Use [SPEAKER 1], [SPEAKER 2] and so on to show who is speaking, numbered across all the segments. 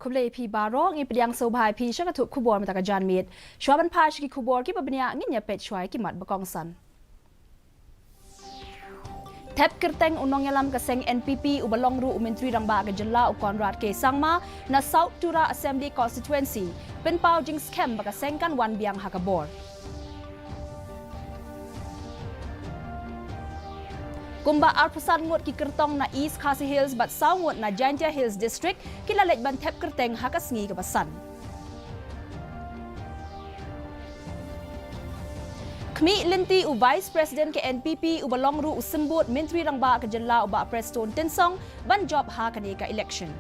[SPEAKER 1] คุเลพีบารองอีเปียงโซบายพีชักถูกคุบอลมาตากจานมีดชัวบันพาชกิคุบอลกิบบัญญัติเงียเป็ดช่วยกิมัดบกองสันเทปกระเตงอุนงยาลำกระเซง NPP อุบลองรูอุเมนทรีรังบากจันลาอุกรรัฐเกสังมาณ South Tura Assembly Constituency เป็นเป้าจิงสแคมบกระเซงกันวันเบียงฮักบอร์กุมบาอาร์พุสันงวดกิกระตองna East Khasi Hills บัดเศร้างวดna Jantia Hills District กิลาเล็กบันเทปกระเตงฮักสงีกับสันขมีลินตีอุ Vice President ke NPP อุบลองรูอุสมบูรณ์มินทรีรังบากจันลาอุบะ Preston ตินซองบันจอบหากันเอกา election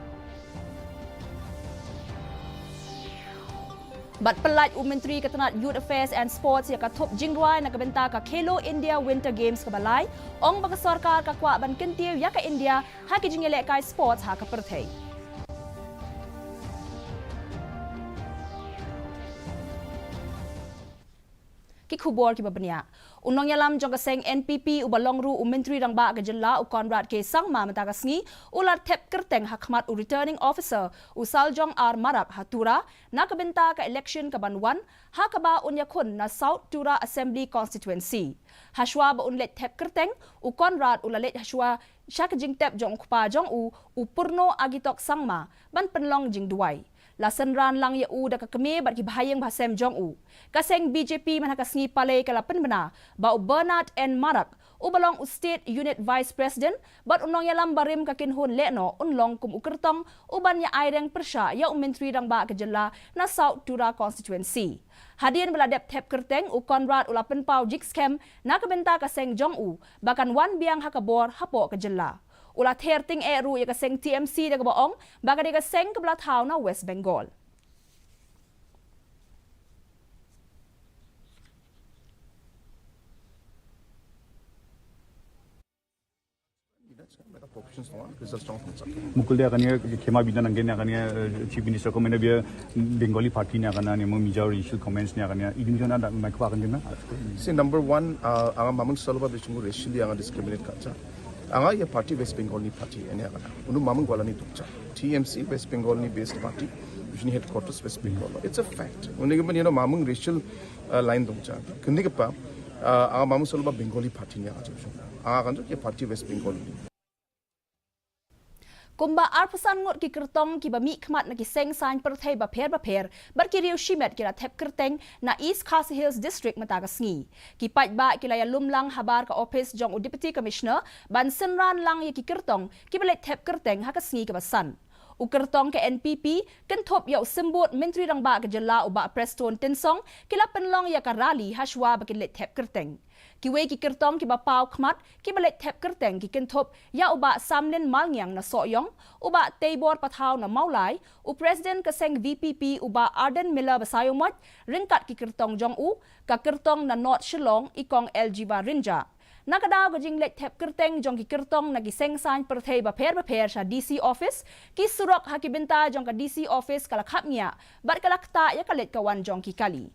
[SPEAKER 1] บัดปลัดอุมินทรีกตนัด Youth Affairs and Sports ยากระทบจิงรายนักบันตากะ Khelo India Winter Games กับบลายองบักสรการกะกว่าบันกันเตียวยากะอินเดียหากิจิงเยเลกาย Sports หากะประเทศกิคูบอลกิบบัญญัติอุนงยาลำจงกระเซง NPP อุบลองรูอุมินทรีรังบากจันลาอุกรรัฐเกสังมาตากสงีอุลัดเทปกระเตงหักมัดอุ returning officer อุซัลจงอาร์มารักฮัตูระนักบันตากะ election กับบันวันฮักบาอุนยาคนณ South Tura Assembly Constituency ฮัชวาบอุนเล็ดเทปกระเตงอุกรรัฐอุลเล็ดฮัชวาชักจิงเทปจงคุปาจงอุปุรโนอากิตอกสังมาบันเป็นลองจิงด้วยLasan ran lang ya u da ka kami bat ki bahayang bahasem jong u kaseng BJP man hakasngi palay kalapan bana ba Bernard N Marak u balong u State Unit Vice President bat unong yalam barim ka kinhon leno unlong kum ukertong uban ya aireng persya ya menteri rang ba kajala na South Tura constituency hadian beladep tep kerteng u Conrad ulapen pau jikskem na kabenta kaseng jong u bakan wan biang hakabor hapo kajala ulah herting eru ya kaseng TMC da kabaong baga de kaseng kabla thau na West Bengal
[SPEAKER 2] Mukul dia kan ya khema bidan angin ya kan ya Chief Minister ko mena bia Bengali party ne kan ya mo major issue comments ne kan ya igin jona da mai kwa kan na
[SPEAKER 3] see number 1 anga mamang solva bichungu racially anga discriminate kacha anga ye party West Bengal ni party ene anga unu mamang gwala ni tukcha TMC West Bengal ni based party usually headquarters West Bengal it's a fact unige ban mamang racial line tukcha kundige pa anga mamang solva Bengali party ni anga anga kan ye party West Bengal ni
[SPEAKER 1] Kumba arpasan ngot ki kertong ki bami khmat na ki seng sign perthai ba pher bar ki riu shimet ki la thep kerteng na East Khasi Hills District mataga sngi ki pait ba ki la ya lumlang habar ka office jong deputy commissioner ban senran lang ye ki kertong ki bele thep kerteng ha ka sngi ka basan ukertong ke NPP kan thop ya sembut menteri rang ba ka jala uba Preston tinsong ki la penlong ya ka rally hashwa ba ki le thep kerteng ki we ki kertong ki ba pau khmat ki bele thep kerteng ki kan thop ya uba samlen malngyang na soyong uba teibor pathau na maulai u president ka seng VPP uba Arden Miller basayomot ringkat ki kertong jong u ka kertong na North Shillong ikong LG ba rinja nakadaw ka jing let thep kerteng jong ki kertong na giseng sign perthei ba pher sa DC office ki surok hakibenta jong ka DC office kalakhap niya bar kalakta ya kalet kawan jong ki kali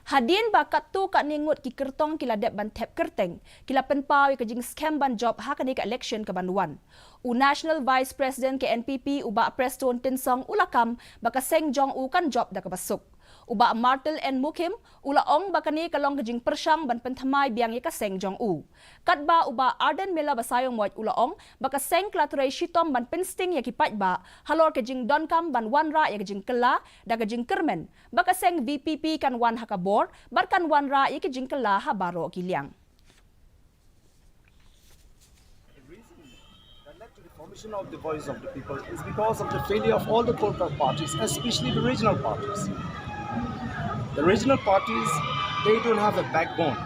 [SPEAKER 1] Hadin bakat tu kat ningut ki kertong kila dep ban tep kerteng kila penpau ke jing scam ban job ha kan election ke banwan u National Vice President ke NPP uba Preston tinsong ulakam baka seng jong u kan job da kabasuk uba Martel and Mukim ulaong bakani kalong ke jing persang ban penthamai biang ye ka seng jong u katba uba Arden Miller basayong moy ulaong baka seng klatre shitom ban pinsting ye ki pat ba halor ke jing donkam ban wanra ye ke jing kela da ke jing kermen baka seng VPP kan wan hakabor barkan wanra ye ke jing kela ha baro kiliang
[SPEAKER 4] formation of the voice of the people is because of the failure of all the core parties, especially the regional parties. The regional parties, they don't have a backbone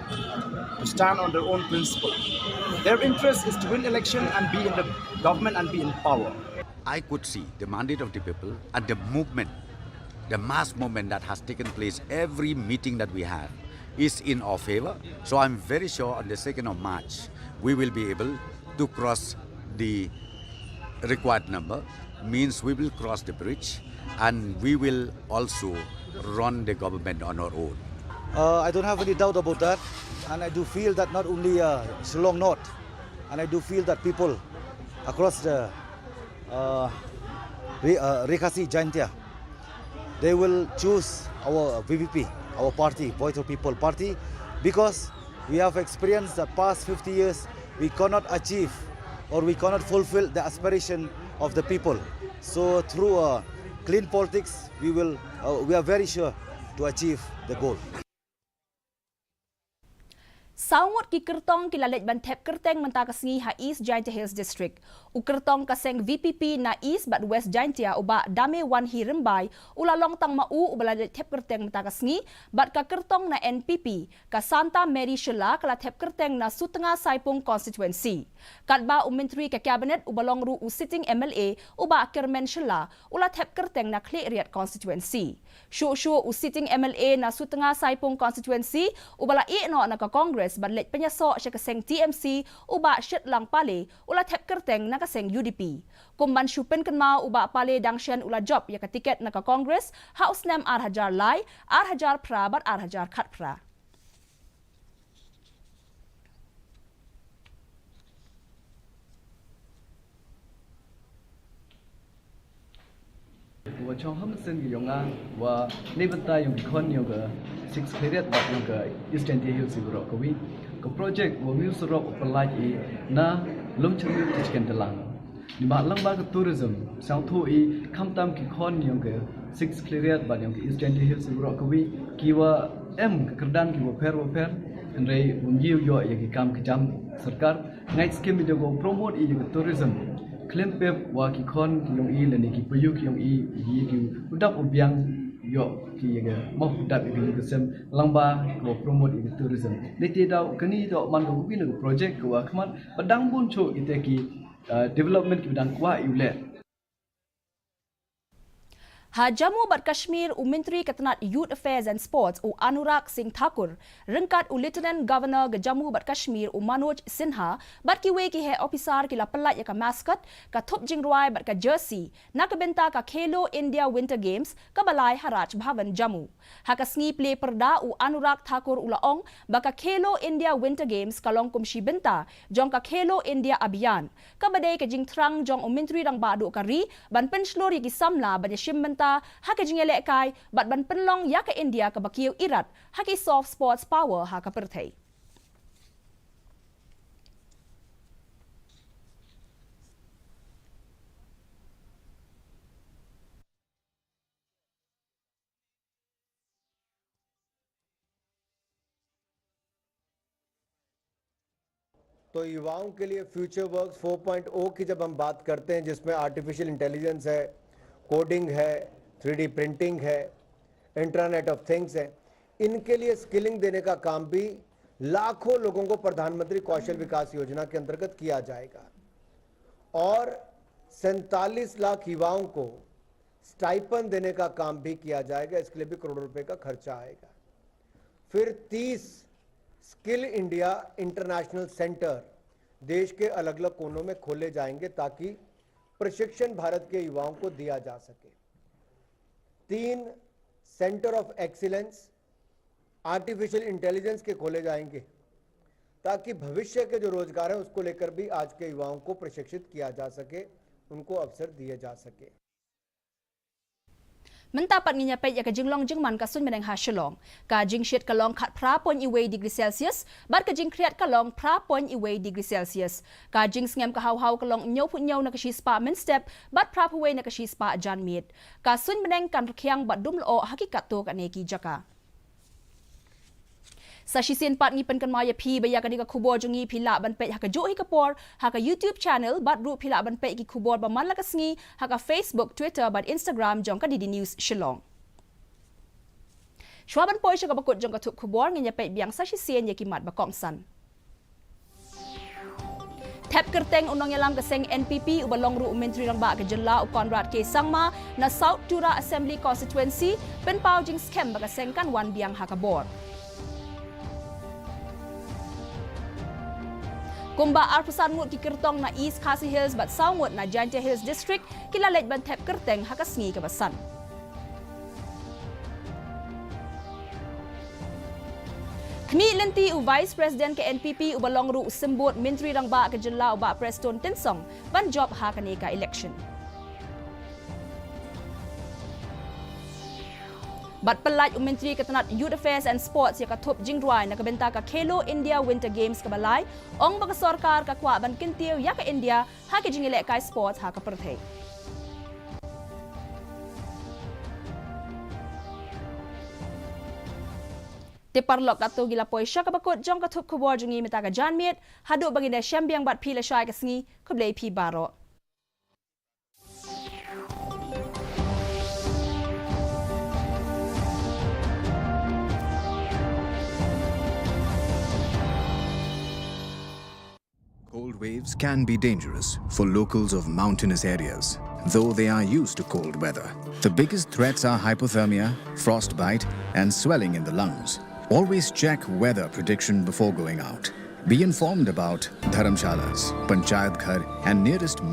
[SPEAKER 4] to stand on their own principle. Their interest is to win election and be in the government and be in power.
[SPEAKER 5] I could see the mandate of the people and the movement, the mass movement that has taken place every meeting that we have is in our favor. So I'm very sure on the 2nd of March, we will be able to cross the required number, means we will cross the bridge and we will also run the government on our own.
[SPEAKER 6] I don't have any doubt about that, and I do feel that not only Shillong North, and I do feel that people across the Khasi Jaintia, they will choose our VPP, our party, Voice of People Party, because we have experienced the past 50 years we cannot achieve or we cannot fulfill the aspiration of the people. So through clean politics, we are very sure to achieve the goal.
[SPEAKER 1] Saungot ki kertong ki lalit bantep kerteng mentakasngi ha East Jaintia Hills District. U kertong kaseng VPP na East bat West Jaintia uba dame wan hi rembai ula long tang mau ubalalit tep kerteng mentakasngi bat ka kertong na NPP ka Santa Mary Shela kala tep kerteng na Sutengah Saipung constituency. Katba Menteri ka Cabinet ubalong ru u sitting MLA uba Kermen Shela ula tep kerteng na Kleriat constituency. Shu u sitting MLA na Sutengah Saipung constituency ubala no na ka Congress badlet penyasok siya kaseng TMC uba syet lang pale ula tep kerteng na kaseng UDP. Kumban syupen kenma uba pale dangsyan ula job ya ka tiket na ka Congress haus nem Hajar lai, Hajar pra bat Hajar khat pra.
[SPEAKER 7] Wa chong ham sen gi yonga wa nebata yung khon yoga 6 cleared bat yoga East Jaintia Hills siguro ko wi ko project wa mi surok upalaj e na lum chami tichken dalang ni ma lang ba tourism sang thu e khamtam ki khon yoga 6 cleared bat yoga East Jaintia Hills siguro ko wi ki wa kerdan ki wa pher andre um yiu yo ye ki kam ki jam sarkar ngai scheme de go promote e tourism claim pep wa ki khon ki yong i le ni ki payu ki yong i yi ki udap ubyang yo ki ye mo udap ki ki sem langba ko promote i tourism le te daw kani do man ko bin ko project ko wa khman padang bun cho ite ki development ki bidang kwa iule
[SPEAKER 1] Ha Jammu bat Kashmir Menteri Ketenat Youth Affairs and Sports Anurag Singh Thakur rengkat Lieutenant Governor ke Jammu bat Kashmir Manoj Sinha bat kiwe ki he officer ki la pelat ya ka mascot ka thup jingruai bat ka jersey na ka benta ka Khelo India Winter Games ka balai Haraj Bhavan Jammu. Ha ka sngi play perda Anurag Thakur ulaong ba ka Khelo India Winter Games ka long kumshi benta jong ka Khelo India Abhiyan ka badai ka jingtrang jong Menteri rang ba du ka ri ban penslori ki samla ba shim haka jingele kai bat ban penlong ya ke India ka bakiu irat haki soft sports power haka perthai.
[SPEAKER 8] तो युवाओं के लिए future works 4.0 की जब हम बात करते हैं जिसमें आर्टिफिशियल इंटेलिजेंस है, कोडिंग है, 3D प्रिंटिंग है, इंटरनेट ऑफ थिंग्स है, इनके लिए स्किलिंग देने का काम भी लाखों लोगों को प्रधानमंत्री कौशल विकास योजना के अंतर्गत किया जाएगा और 47 लाख युवाओं को स्टाइपन देने का काम भी किया जाएगा। इसके लिए भी करोड़ों रुपए का खर्चा आएगा। फिर 30 स्किल इंडिया इंटरनेशनल सेंटर देश के अलग अलग कोनों में खोले जाएंगे ताकि प्रशिक्षण भारत के युवाओं को दिया जा सके। 3 centre of excellence artificial intelligence के खोले जाएंगे ताकि भविष्य के जो रोजगार है उसको लेकर भी आज के युवाओं को प्रशिक्षित किया जा सके, उनको अवसर दिए जा सके।
[SPEAKER 1] Mentapat nginya pe ya ka jinglong jingman ka sun meneng ha shalong ka jing shet ka long khat pra pon iwe degree Celsius bar ka jing kriat ka long pra pon iwe degree Celsius ka jing ngem ka haw ka long nyau phut nyau na ka shi spa men step bat pra phuwe na ka shi spa jan mit ka sun meneng kan rkhyang bat dum lo hakikat to ka ne ki jaka sa shisin pat ngi pen kan maya phi ba ya ka ni ka khubor jungi phila ban pe ha ka jo hi ka por ha ka YouTube channel bat ru phila ban pe ki khubor ba man la ka sngi ha ka Facebook Twitter bat Instagram jong ka DD News Shillong shwaban poi sha ka bakut jong ka thup khubor ngi nya pe biang sa shisien ye ki mat ba kong san Tep kerteng unong yalam kaseng NPP ubalong ru Menteri rang ba ka jela u Conrad K Sangma na South Tura Assembly constituency pen pau jing scam ba kaseng kan wan biang ha ka bor Kumba arpusan mut ki kertong na East Khasi Hills bat saungut na Janja Hills District kila lej ban thep kerteng hakasngi ke basan. Kmi lenti u Vice President ke NPP u balong ru sembut Menteri Rangba ke jela u ba Preston Tinsong ban job hakane ka election. Bat pelaj Menteri Ketenat Youth Affairs and Sports yang katup jingruai na kebenta ka Khelo India Winter Games ke balai, ong baka sorkar ka kwa ban kintiu ya ke India ha ke jingilek kai sports ha ke perthei. Te parlok katu gila poi syaka bakut jong katup kubor jungi meta ka janmiet, haduk bagi da syambiang bat pila syai ke sengi ke blei pi baro.
[SPEAKER 9] Cold waves can be dangerous for locals of mountainous areas, though they are used to cold weather. The biggest threats are hypothermia, frostbite, and swelling in the lungs. Always check weather prediction before going out. Be informed about dharamshalas, panchayat ghar, and nearest medical